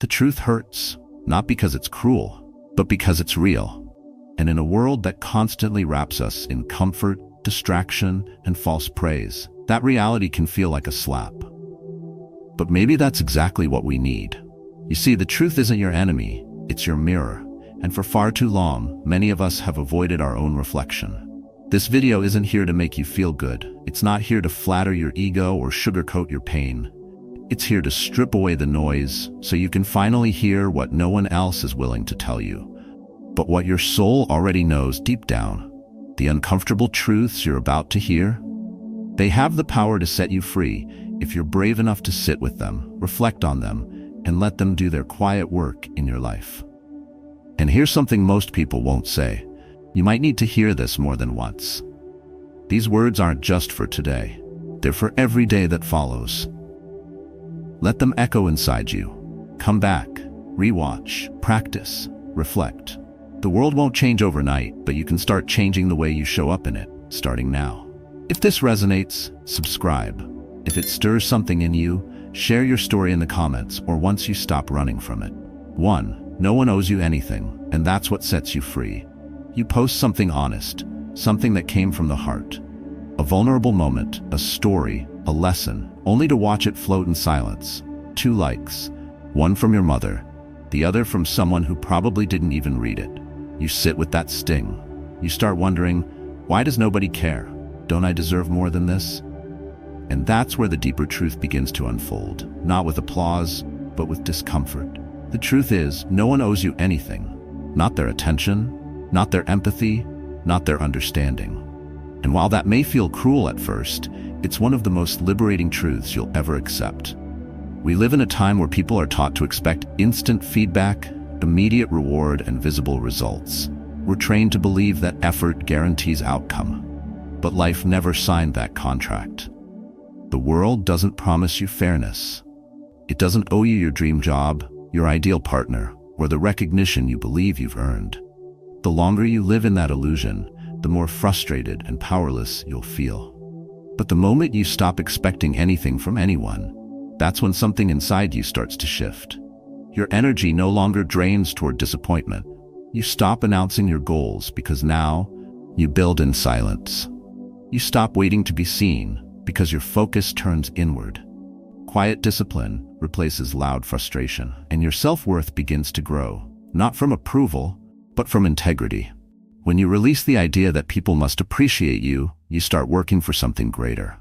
The truth hurts, not because it's cruel, but because it's real. And in a world that constantly wraps us in comfort, distraction, and false praise, that reality can feel like a slap. But maybe that's exactly what we need. You see, the truth isn't your enemy, it's your mirror. And for far too long, many of us have avoided our own reflection. This video isn't here to make you feel good. It's not here to flatter your ego or sugarcoat your pain. It's here to strip away the noise so you can finally hear what no one else is willing to tell you, but what your soul already knows deep down. The uncomfortable truths you're about to hear, they have the power to set you free if you're brave enough to sit with them, reflect on them, and let them do their quiet work in your life. And here's something most people won't say. You might need to hear this more than once. These words aren't just for today. They're for every day that follows. Let them echo inside you. Come back, rewatch, practice, reflect. The world won't change overnight, but you can start changing the way you show up in it, starting now. If this resonates, subscribe. If it stirs something in you, share your story in the comments or once you stop running from it. 1. No one owes you anything, and that's what sets you free. You post something honest, something that came from the heart. A vulnerable moment, a story, a lesson, only to watch it float in silence. 2 likes, one from your mother, the other from someone who probably didn't even read it. You sit with that sting. You start wondering, why does nobody care? Don't I deserve more than this? And that's where the deeper truth begins to unfold, not with applause, but with discomfort. The truth is, no one owes you anything. Not their attention, not their empathy, not their understanding. And while that may feel cruel at first, it's one of the most liberating truths you'll ever accept. We live in a time where people are taught to expect instant feedback, immediate reward, and visible results. We're trained to believe that effort guarantees outcome. But life never signed that contract. The world doesn't promise you fairness. It doesn't owe you your dream job, your ideal partner, or the recognition you believe you've earned. The longer you live in that illusion, the more frustrated and powerless you'll feel. But the moment you stop expecting anything from anyone, that's when something inside you starts to shift. Your energy no longer drains toward disappointment. You stop announcing your goals because now you build in silence. You stop waiting to be seen because your focus turns inward. Quiet discipline replaces loud frustration, and your self-worth begins to grow, not from approval, but from integrity. When you release the idea that people must appreciate you, you start working for something greater.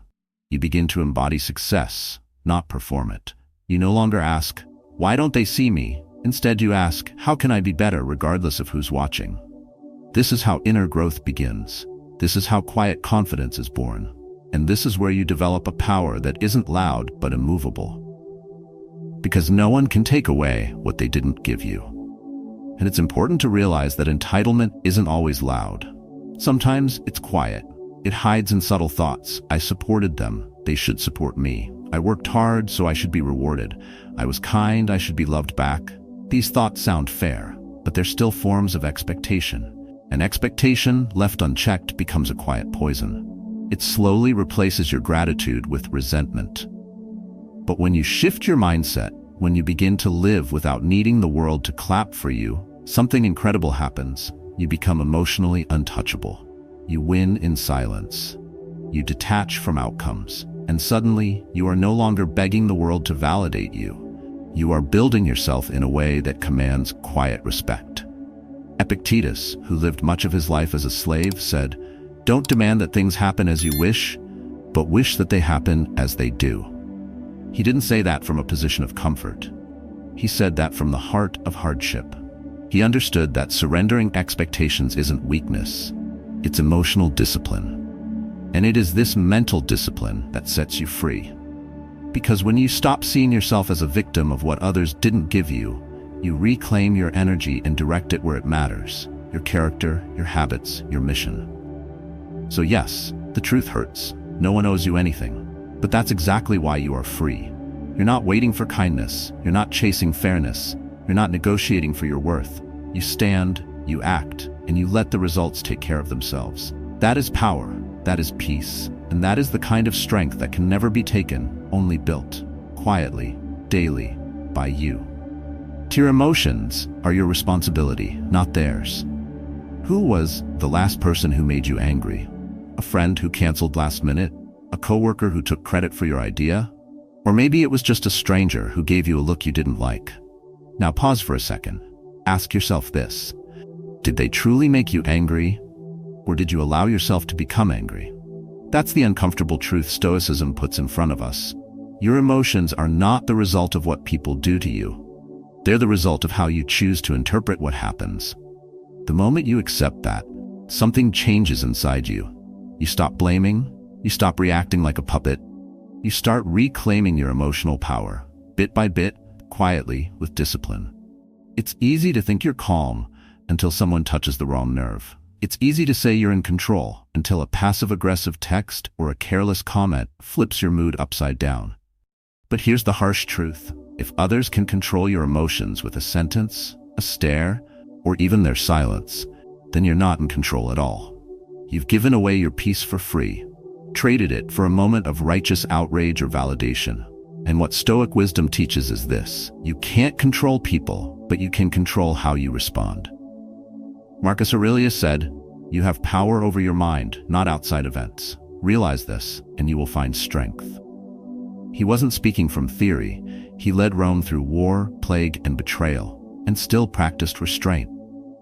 You begin to embody success, not perform it. You no longer ask, why don't they see me? Instead, you ask, how can I be better regardless of who's watching? This is how inner growth begins. This is how quiet confidence is born. And this is where you develop a power that isn't loud but immovable. Because no one can take away what they didn't give you. And it's important to realize that entitlement isn't always loud. Sometimes it's quiet. It hides in subtle thoughts. I supported them. They should support me. I worked hard, so I should be rewarded. I was kind. I should be loved back. These thoughts sound fair, but they're still forms of expectation. And expectation, left unchecked, becomes a quiet poison. It slowly replaces your gratitude with resentment. But when you shift your mindset, when you begin to live without needing the world to clap for you, something incredible happens. You become emotionally untouchable. You win in silence. You detach from outcomes. And suddenly, you are no longer begging the world to validate you. You are building yourself in a way that commands quiet respect. Epictetus, who lived much of his life as a slave, said, "Don't demand that things happen as you wish, but wish that they happen as they do." He didn't say that from a position of comfort. He said that from the heart of hardship. He understood that surrendering expectations isn't weakness, it's emotional discipline. And it is this mental discipline that sets you free. Because when you stop seeing yourself as a victim of what others didn't give you, you reclaim your energy and direct it where it matters: your character, your habits, your mission. So yes, the truth hurts. No one owes you anything. But that's exactly why you are free. You're not waiting for kindness. You're not chasing fairness. You're not negotiating for your worth. You stand, you act, and you let the results take care of themselves. That is power. That is peace. And that is the kind of strength that can never be taken, only built, quietly, daily, by you. Your emotions are your responsibility, not theirs. Who was the last person who made you angry? A friend who canceled last minute? A coworker who took credit for your idea? Or maybe it was just a stranger who gave you a look you didn't like. Now pause for a second. Ask yourself this. Did they truly make you angry? Or did you allow yourself to become angry? That's the uncomfortable truth Stoicism puts in front of us. Your emotions are not the result of what people do to you. They're the result of how you choose to interpret what happens. The moment you accept that, something changes inside you. You stop blaming, you stop reacting like a puppet, you start reclaiming your emotional power, bit by bit, quietly, with discipline. It's easy to think you're calm until someone touches the wrong nerve. It's easy to say you're in control until a passive-aggressive text or a careless comment flips your mood upside down. But here's the harsh truth. If others can control your emotions with a sentence, a stare, or even their silence, then you're not in control at all. You've given away your peace for free, traded it for a moment of righteous outrage or validation. And what Stoic wisdom teaches is this: you can't control people, but you can control how you respond. Marcus Aurelius said, "You have power over your mind, not outside events. Realize this, and you will find strength." He wasn't speaking from theory. He led Rome through war, plague, and betrayal, and still practiced restraint.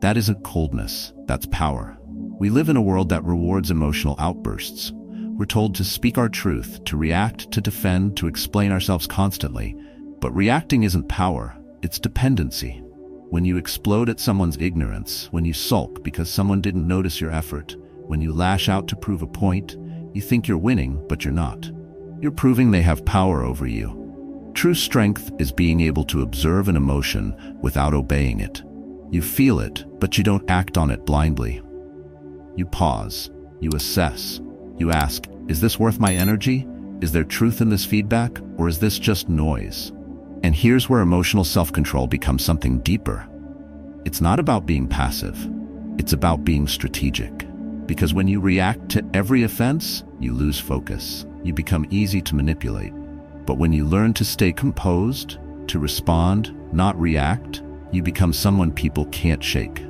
That isn't coldness, that's power. We live in a world that rewards emotional outbursts. We're told to speak our truth, to react, to defend, to explain ourselves constantly. But reacting isn't power, it's dependency. When you explode at someone's ignorance, when you sulk because someone didn't notice your effort, when you lash out to prove a point, you think you're winning, but you're not. You're proving they have power over you. True strength is being able to observe an emotion without obeying it. You feel it, but you don't act on it blindly. You pause, you assess, you ask, is this worth my energy? Is there truth in this feedback, or is this just noise? And here's where emotional self-control becomes something deeper. It's not about being passive, it's about being strategic. Because when you react to every offense, you lose focus. You become easy to manipulate. But when you learn to stay composed, to respond, not react, you become someone people can't shake.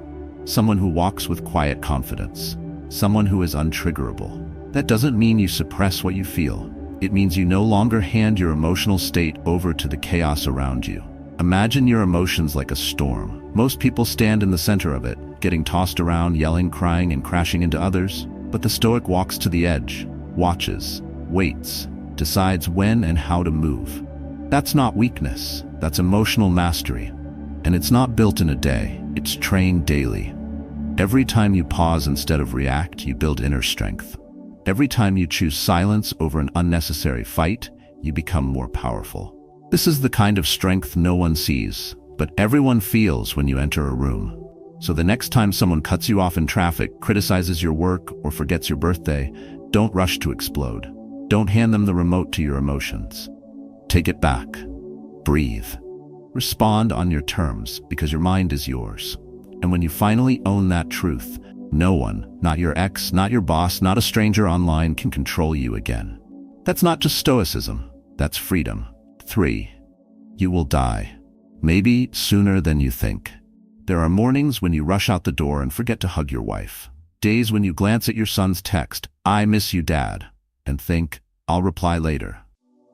Someone who walks with quiet confidence. Someone who is untriggerable. That doesn't mean you suppress what you feel. It means you no longer hand your emotional state over to the chaos around you. Imagine your emotions like a storm. Most people stand in the center of it, getting tossed around, yelling, crying, and crashing into others. But the Stoic walks to the edge, watches, waits, decides when and how to move. That's not weakness, that's emotional mastery. And it's not built in a day, it's trained daily. Every time you pause instead of react, you build inner strength. Every time you choose silence over an unnecessary fight, you become more powerful. This is the kind of strength no one sees, but everyone feels when you enter a room. So the next time someone cuts you off in traffic, criticizes your work, or forgets your birthday, don't rush to explode. Don't hand them the remote to your emotions. Take it back. Breathe. Respond on your terms, because your mind is yours. And when you finally own that truth, no one, not your ex, not your boss, not a stranger online, can control you again. That's not just stoicism, that's freedom. 3. You will die. Maybe sooner than you think. There are mornings when you rush out the door and forget to hug your wife. Days when you glance at your son's text, "I miss you, Dad," and think, "I'll reply later."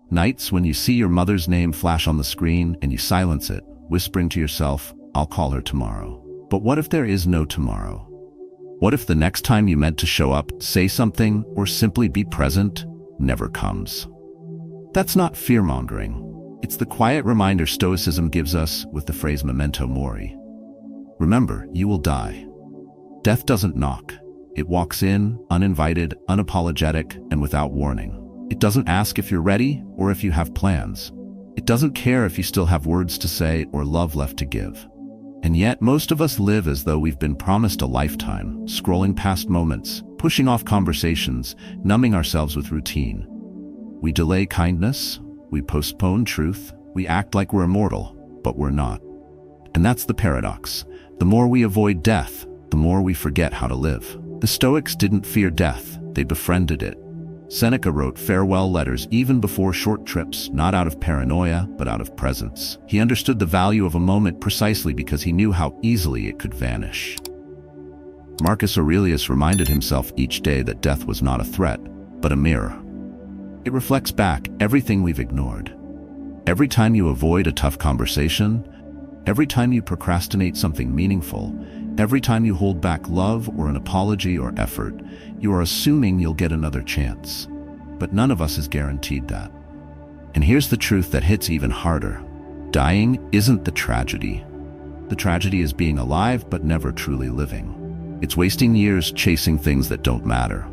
Nights when you see your mother's name flash on the screen and you silence it, whispering to yourself, "I'll call her tomorrow." But what if there is no tomorrow? What if the next time you meant to show up, say something, or simply be present never comes? That's not fear-mongering. It's the quiet reminder Stoicism gives us with the phrase memento mori. Remember, you will die. Death doesn't knock. It walks in, uninvited, unapologetic, and without warning. It doesn't ask if you're ready or if you have plans. It doesn't care if you still have words to say or love left to give. And yet, most of us live as though we've been promised a lifetime, scrolling past moments, pushing off conversations, numbing ourselves with routine. We delay kindness, we postpone truth, we act like we're immortal, but we're not. And that's the paradox. The more we avoid death, the more we forget how to live. The Stoics didn't fear death, they befriended it. Seneca wrote farewell letters even before short trips, not out of paranoia, but out of presence. He understood the value of a moment precisely because he knew how easily it could vanish. Marcus Aurelius reminded himself each day that death was not a threat, but a mirror. It reflects back everything we've ignored. Every time you avoid a tough conversation, every time you procrastinate something meaningful, every time you hold back love or an apology or effort, you are assuming you'll get another chance. But none of us is guaranteed that. And here's the truth that hits even harder. Dying isn't the tragedy. The tragedy is being alive but never truly living. It's wasting years chasing things that don't matter.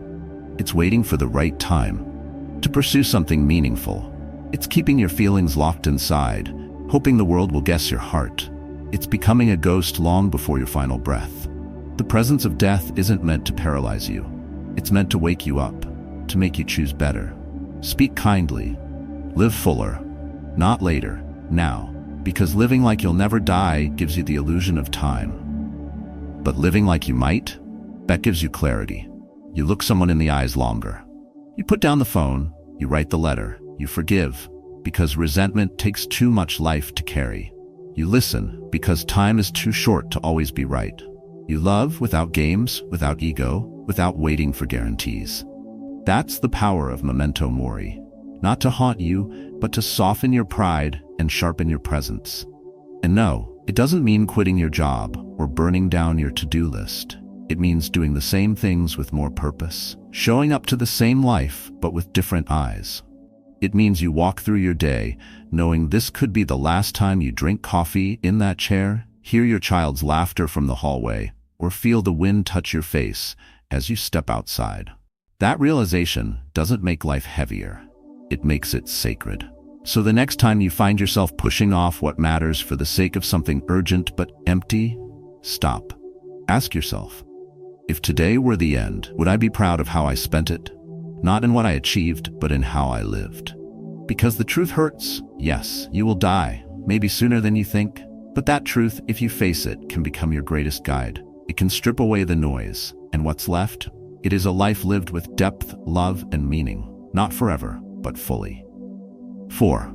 It's waiting for the right time to pursue something meaningful. It's keeping your feelings locked inside, hoping the world will guess your heart. It's becoming a ghost long before your final breath. The presence of death isn't meant to paralyze you. It's meant to wake you up, to make you choose better. Speak kindly. Live fuller. Not later, now. Because living like you'll never die gives you the illusion of time. But living like you might, that gives you clarity. You look someone in the eyes longer. You put down the phone, you write the letter, you forgive, because resentment takes too much life to carry. You listen, because time is too short to always be right. You love without games, without ego, without waiting for guarantees. That's the power of memento mori. Not to haunt you, but to soften your pride and sharpen your presence. And no, it doesn't mean quitting your job or burning down your to-do list. It means doing the same things with more purpose, showing up to the same life but with different eyes. It means you walk through your day knowing this could be the last time you drink coffee in that chair, hear your child's laughter from the hallway, or feel the wind touch your face as you step outside. That realization doesn't make life heavier. It makes it sacred. So the next time you find yourself pushing off what matters for the sake of something urgent but empty, stop. Ask yourself, if today were the end, would I be proud of how I spent it? Not in what I achieved, but in how I lived. Because the truth hurts. Yes, you will die, maybe sooner than you think. But that truth, if you face it, can become your greatest guide. It can strip away the noise. And what's left? It is a life lived with depth, love, and meaning. Not forever, but fully. 4.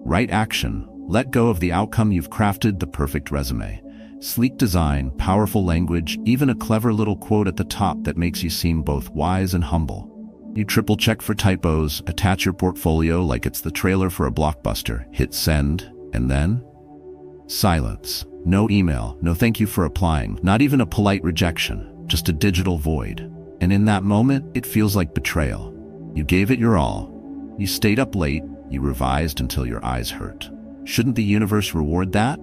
Right action. Let go of the outcome. You've crafted the perfect resume. Sleek design, powerful language, even a clever little quote at the top that makes you seem both wise and humble. You triple check for typos, attach your portfolio like it's the trailer for a blockbuster, hit send, and then silence. No email, no thank you for applying, not even a polite rejection, just a digital void. And in that moment, it feels like betrayal. You gave it your all. You stayed up late, you revised until your eyes hurt. Shouldn't the universe reward that?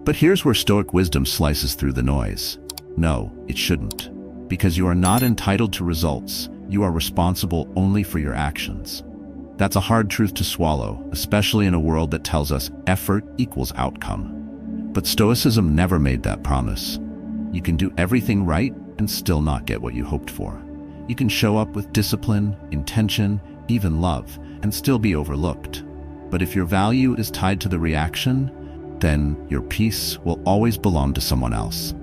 But here's where Stoic wisdom slices through the noise. No, it shouldn't. Because you are not entitled to results. You are responsible only for your actions. That's a hard truth to swallow, especially in a world that tells us effort equals outcome. But Stoicism never made that promise. You can do everything right and still not get what you hoped for. You can show up with discipline, intention, even love, and still be overlooked. But if your value is tied to the reaction, then your peace will always belong to someone else.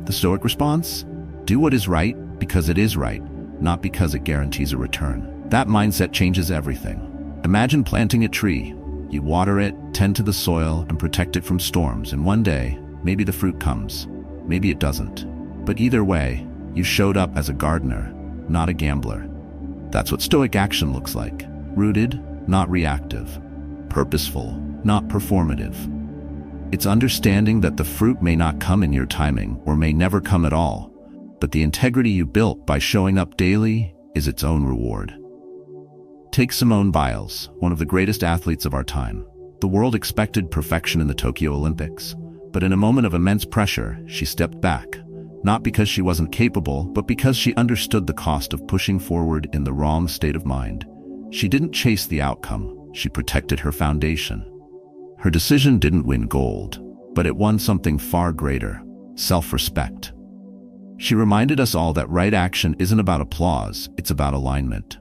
The Stoic response? Do what is right because it is right, not because it guarantees a return. That mindset changes everything. Imagine planting a tree. You water it, tend to the soil, and protect it from storms, and one day, maybe the fruit comes. Maybe it doesn't. But either way, you showed up as a gardener, not a gambler. That's what Stoic action looks like. Rooted, not reactive. Purposeful, not performative. It's understanding that the fruit may not come in your timing or may never come at all, but the integrity you built by showing up daily is its own reward. Take Simone Biles, one of the greatest athletes of our time. The world expected perfection in the Tokyo Olympics, but in a moment of immense pressure, she stepped back. Not because she wasn't capable, but because she understood the cost of pushing forward in the wrong state of mind. She didn't chase the outcome, she protected her foundation. Her decision didn't win gold, but it won something far greater: self-respect. She reminded us all that right action isn't about applause, it's about alignment.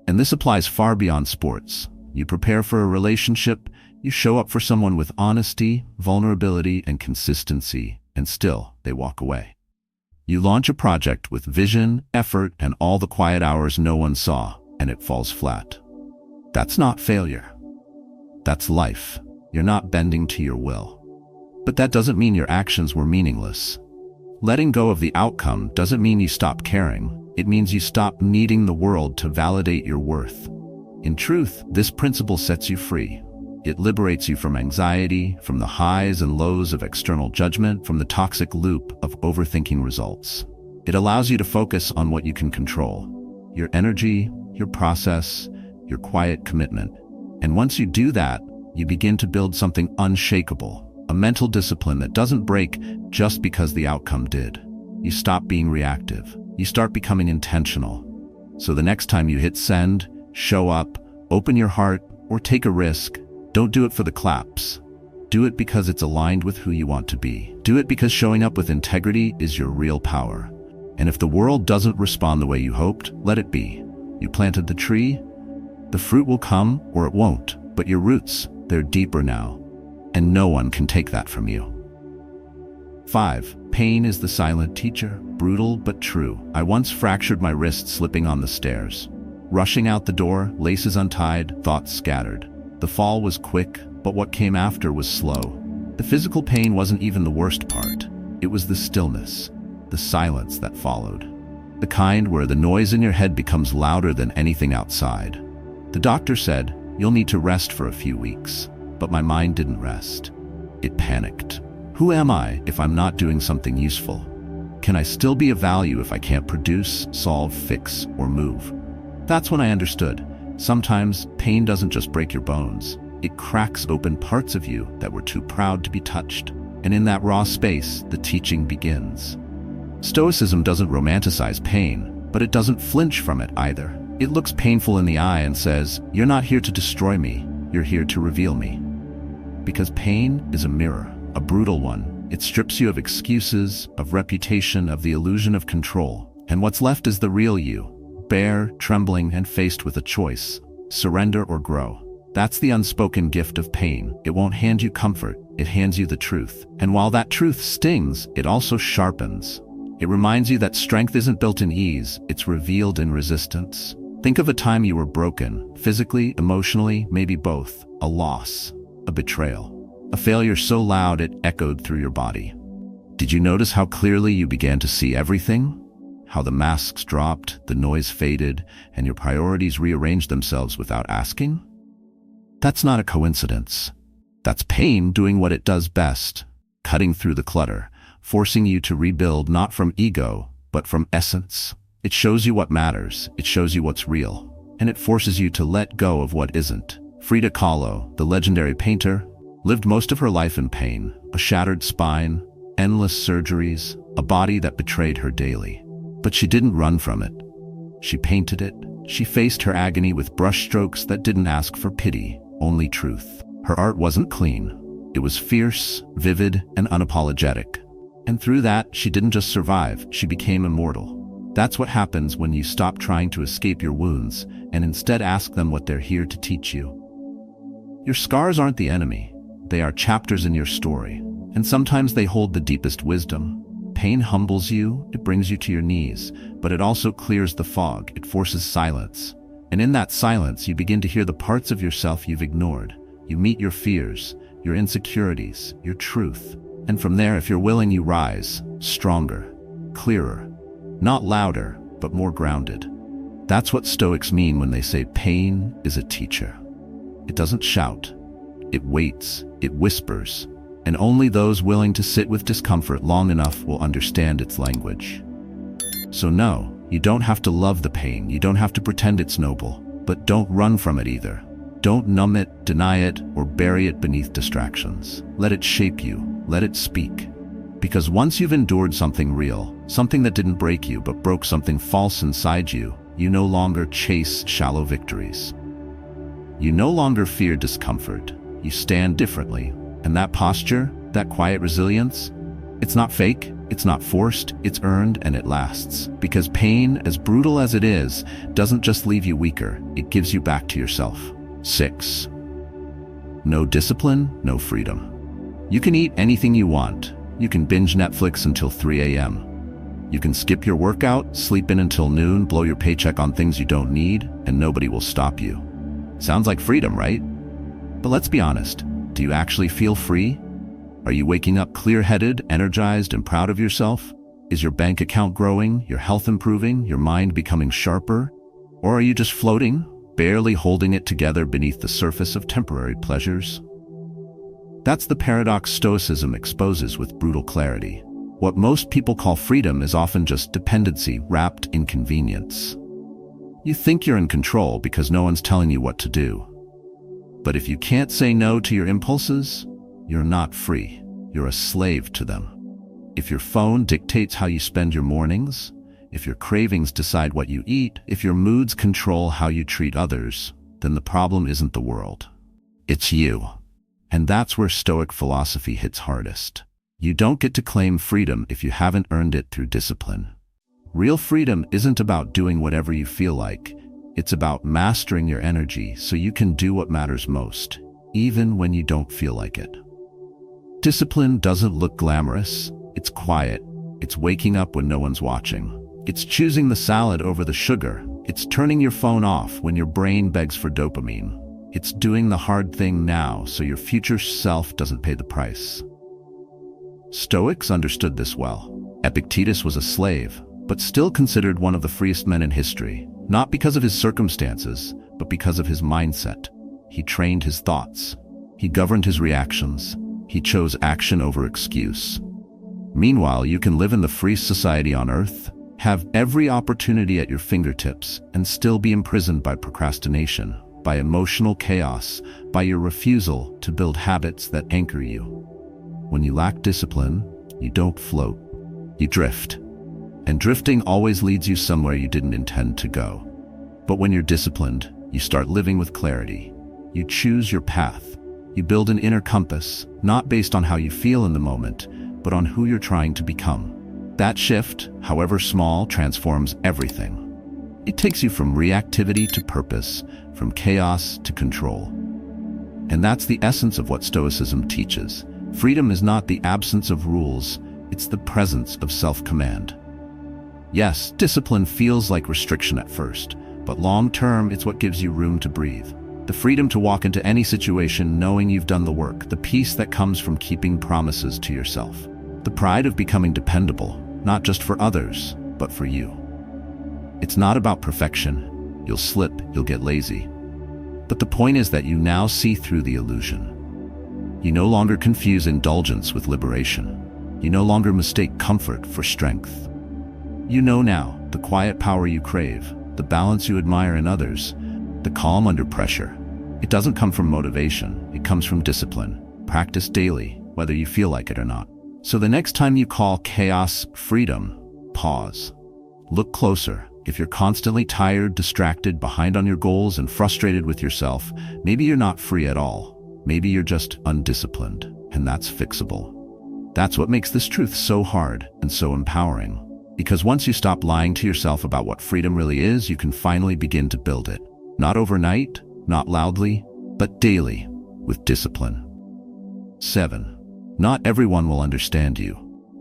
And this applies far beyond sports. You prepare for a relationship, you show up for someone with honesty, vulnerability, and consistency, and still, they walk away. You launch a project with vision, effort, and all the quiet hours no one saw, and it falls flat. That's not failure. That's life. You're not bending to your will. But that doesn't mean your actions were meaningless. Letting go of the outcome doesn't mean you stop caring. It means you stop needing the world to validate your worth. In truth, this principle sets you free. It liberates you from anxiety, from the highs and lows of external judgment, from the toxic loop of overthinking results. It allows you to focus on what you can control: your energy, your process, your quiet commitment. And once you do that, you begin to build something unshakable, a mental discipline that doesn't break just because the outcome did. You stop being reactive. You start becoming intentional. So the next time you hit send, show up, open your heart, or take a risk, don't do it for the claps. Do it because it's aligned with who you want to be. Do it because showing up with integrity is your real power. And if the world doesn't respond the way you hoped, let it be. You planted the tree, the fruit will come or it won't. But your roots, they're deeper now. And no one can take that from you. 5. Pain is the silent teacher, brutal but true. I once fractured my wrist slipping on the stairs. Rushing out the door, laces untied, thoughts scattered. The fall was quick, but what came after was slow. The physical pain wasn't even the worst part. It was the stillness, the silence that followed. The kind where the noise in your head becomes louder than anything outside. The doctor said, "You'll need to rest for a few weeks." But my mind didn't rest. It panicked. Who am I if I'm not doing something useful? Can I still be of value if I can't produce, solve, fix, or move? That's when I understood. Sometimes pain doesn't just break your bones. It cracks open parts of you that were too proud to be touched. And in that raw space, the teaching begins. Stoicism doesn't romanticize pain, but it doesn't flinch from it either. It looks painful in the eye and says, "You're not here to destroy me, you're here to reveal me." Because pain is a mirror, a brutal one. It strips you of excuses, of reputation, of the illusion of control. And what's left is the real you, bare, trembling, and faced with a choice: surrender or grow. That's the unspoken gift of pain. It won't hand you comfort, it hands you the truth. And while that truth stings, it also sharpens. It reminds you that strength isn't built in ease, it's revealed in resistance. Think of a time you were broken, physically, emotionally, maybe both. A loss, a betrayal, a failure so loud it echoed through your body. Did you notice how clearly you began to see everything? How the masks dropped, the noise faded, and your priorities rearranged themselves without asking? That's not a coincidence. That's pain doing what it does best, cutting through the clutter, forcing you to rebuild not from ego, but from essence. It shows you what matters, it shows you what's real, and it forces you to let go of what isn't. Frida Kahlo, the legendary painter, lived most of her life in pain, a shattered spine, endless surgeries, a body that betrayed her daily. But she didn't run from it. She painted it. She faced her agony with brushstrokes that didn't ask for pity, only truth. Her art wasn't clean. It was fierce, vivid, and unapologetic. And through that, she didn't just survive, she became immortal. That's what happens when you stop trying to escape your wounds and instead ask them what they're here to teach you. Your scars aren't the enemy. They are chapters in your story, and sometimes they hold the deepest wisdom. Pain humbles you, it brings you to your knees, but it also clears the fog, it forces silence. And in that silence, you begin to hear the parts of yourself you've ignored. You meet your fears, your insecurities, your truth. And from there, if you're willing, you rise, stronger, clearer. Not louder, but more grounded. That's what Stoics mean when they say pain is a teacher. It doesn't shout. It waits. It whispers. And only those willing to sit with discomfort long enough will understand its language. So no, you don't have to love the pain. You don't have to pretend it's noble. But don't run from it either. Don't numb it, deny it, or bury it beneath distractions. Let it shape you. Let it speak. Because once you've endured something real, something that didn't break you but broke something false inside you, you no longer chase shallow victories. You no longer fear discomfort. You stand differently. And that posture, that quiet resilience, it's not fake, it's not forced, it's earned, and it lasts. Because pain, as brutal as it is, doesn't just leave you weaker, it gives you back to yourself. 6. No discipline, no freedom. You can eat anything you want. You can binge Netflix until 3 a.m. You can skip your workout, sleep in until noon, blow your paycheck on things you don't need, and nobody will stop you. Sounds like freedom, right? But let's be honest, do you actually feel free? Are you waking up clear-headed, energized, and proud of yourself? Is your bank account growing, your health improving, your mind becoming sharper? Or are you just floating, barely holding it together beneath the surface of temporary pleasures? That's the paradox Stoicism exposes with brutal clarity. What most people call freedom is often just dependency wrapped in convenience. You think you're in control because no one's telling you what to do. But if you can't say no to your impulses, you're not free. You're a slave to them. If your phone dictates how you spend your mornings, if your cravings decide what you eat, if your moods control how you treat others, then the problem isn't the world. It's you. And that's where Stoic philosophy hits hardest. You don't get to claim freedom if you haven't earned it through discipline. Real freedom isn't about doing whatever you feel like. It's about mastering your energy so you can do what matters most, even when you don't feel like it. Discipline doesn't look glamorous. It's quiet. It's waking up when no one's watching. It's choosing the salad over the sugar. It's turning your phone off when your brain begs for dopamine. It's doing the hard thing now so your future self doesn't pay the price. Stoics understood this well. Epictetus was a slave, but still considered one of the freest men in history, not because of his circumstances, but because of his mindset. He trained his thoughts. He governed his reactions. He chose action over excuse. Meanwhile, you can live in the freest society on earth, have every opportunity at your fingertips, and still be imprisoned by procrastination, by emotional chaos, by your refusal to build habits that anchor you. When you lack discipline, you don't float, you drift. And drifting always leads you somewhere you didn't intend to go. But when you're disciplined, you start living with clarity. You choose your path. You build an inner compass, not based on how you feel in the moment, but on who you're trying to become. That shift, however small, transforms everything. It takes you from reactivity to purpose, from chaos to control. And that's the essence of what Stoicism teaches. Freedom is not the absence of rules, it's the presence of self-command. Yes, discipline feels like restriction at first, but long-term, it's what gives you room to breathe. The freedom to walk into any situation knowing you've done the work, the peace that comes from keeping promises to yourself. The pride of becoming dependable, not just for others, but for you. It's not about perfection. You'll slip, you'll get lazy. But the point is that you now see through the illusion. You no longer confuse indulgence with liberation. You no longer mistake comfort for strength. You know now the quiet power you crave, the balance you admire in others, the calm under pressure. It doesn't come from motivation, it comes from discipline, practiced daily, whether you feel like it or not. So the next time you call chaos freedom, pause. Look closer. If you're constantly tired, distracted, behind on your goals, and frustrated with yourself, maybe you're not free at all. Maybe you're just undisciplined, and that's fixable. That's what makes this truth so hard and so empowering. Because once you stop lying to yourself about what freedom really is, you can finally begin to build it. Not overnight, not loudly, but daily, with discipline. 7. Not everyone will understand you,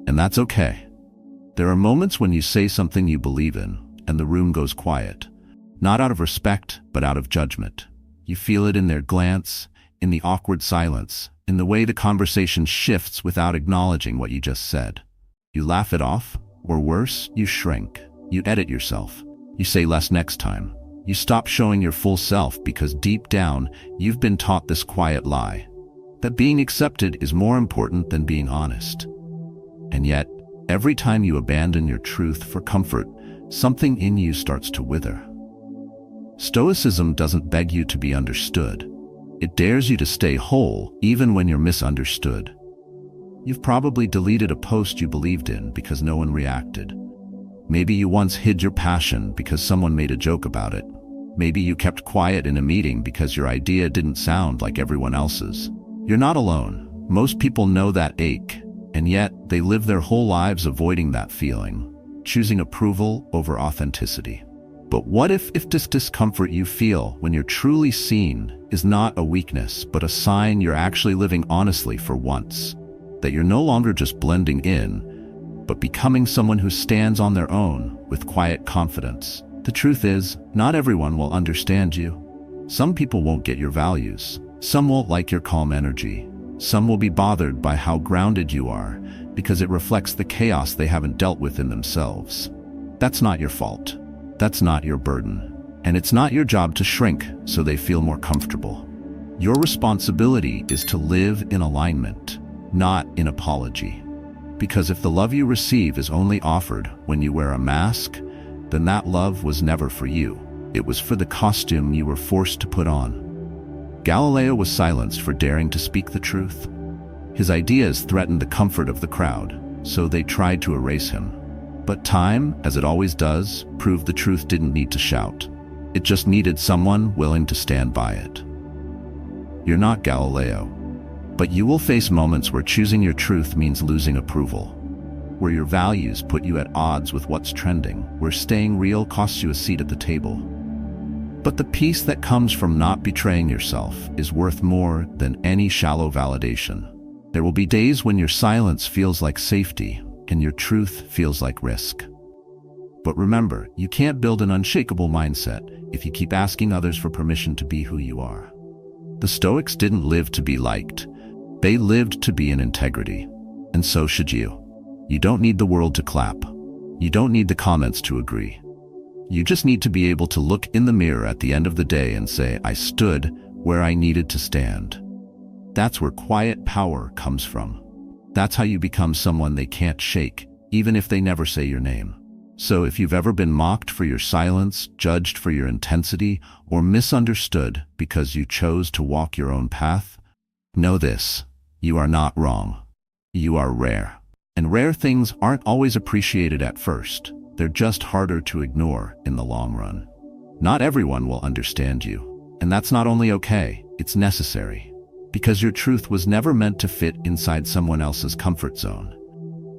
and that's okay. There are moments when you say something you believe in, and the room goes quiet. Not out of respect, but out of judgment. You feel it in their glance, in the awkward silence, in the way the conversation shifts without acknowledging what you just said. You laugh it off, or worse, you shrink. You edit yourself. You say less next time. You stop showing your full self because deep down, you've been taught this quiet lie, that being accepted is more important than being honest. And yet, every time you abandon your truth for comfort, something in you starts to wither. Stoicism doesn't beg you to be understood. It dares you to stay whole, even when you're misunderstood. You've probably deleted a post you believed in because no one reacted. Maybe you once hid your passion because someone made a joke about it. Maybe you kept quiet in a meeting because your idea didn't sound like everyone else's. You're not alone. Most people know that ache, and yet they live their whole lives avoiding that feeling, choosing approval over authenticity. But what if this discomfort you feel when you're truly seen is not a weakness, but a sign you're actually living honestly for once? That you're no longer just blending in, but becoming someone who stands on their own with quiet confidence. The truth is, not everyone will understand you. Some people won't get your values. Some won't like your calm energy. Some will be bothered by how grounded you are because it reflects the chaos they haven't dealt with in themselves. That's not your fault. That's not your burden. And it's not your job to shrink so they feel more comfortable. Your responsibility is to live in alignment, not in apology. Because if the love you receive is only offered when you wear a mask, then that love was never for you. It was for the costume you were forced to put on. Galileo was silenced for daring to speak the truth. His ideas threatened the comfort of the crowd, so they tried to erase him. But time, as it always does, proved the truth didn't need to shout. It just needed someone willing to stand by it. You're not Galileo, but you will face moments where choosing your truth means losing approval, where your values put you at odds with what's trending, where staying real costs you a seat at the table. But the peace that comes from not betraying yourself is worth more than any shallow validation. There will be days when your silence feels like safety and your truth feels like risk. But remember, you can't build an unshakable mindset if you keep asking others for permission to be who you are. The Stoics didn't live to be liked. They lived to be in integrity. And so should you. You don't need the world to clap. You don't need the comments to agree. You just need to be able to look in the mirror at the end of the day and say, I stood where I needed to stand. That's where quiet power comes from. That's how you become someone they can't shake, even if they never say your name. So if you've ever been mocked for your silence, judged for your intensity, or misunderstood because you chose to walk your own path, know this: you are not wrong. You are rare. And rare things aren't always appreciated at first. They're just harder to ignore in the long run. Not everyone will understand you, and that's not only okay, it's necessary. Because your truth was never meant to fit inside someone else's comfort zone.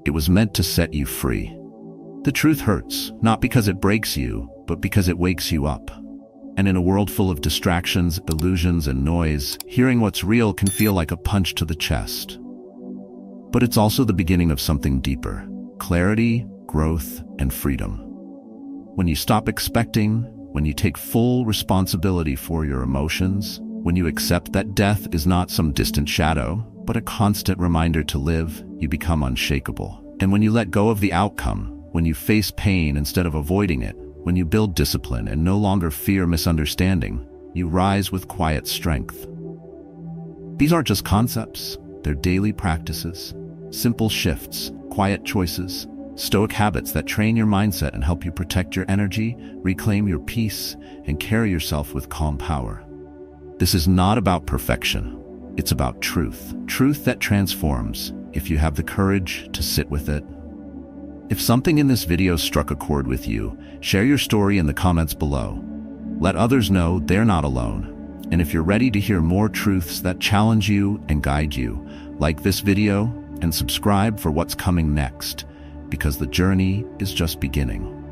It was meant to set you free. The truth hurts, not because it breaks you, but because it wakes you up. And in a world full of distractions, illusions, and noise, hearing what's real can feel like a punch to the chest. But it's also the beginning of something deeper: clarity, growth, and freedom. When you stop expecting, when you take full responsibility for your emotions, when you accept that death is not some distant shadow, but a constant reminder to live, you become unshakable. And when you let go of the outcome, when you face pain instead of avoiding it, when you build discipline and no longer fear misunderstanding, you rise with quiet strength. These aren't just concepts, they're daily practices, simple shifts, quiet choices, Stoic habits that train your mindset and help you protect your energy, reclaim your peace, and carry yourself with calm power. This is not about perfection. It's about truth. Truth that transforms, if you have the courage to sit with it. If something in this video struck a chord with you, share your story in the comments below. Let others know they're not alone. And if you're ready to hear more truths that challenge you and guide you, like this video and subscribe for what's coming next, because the journey is just beginning.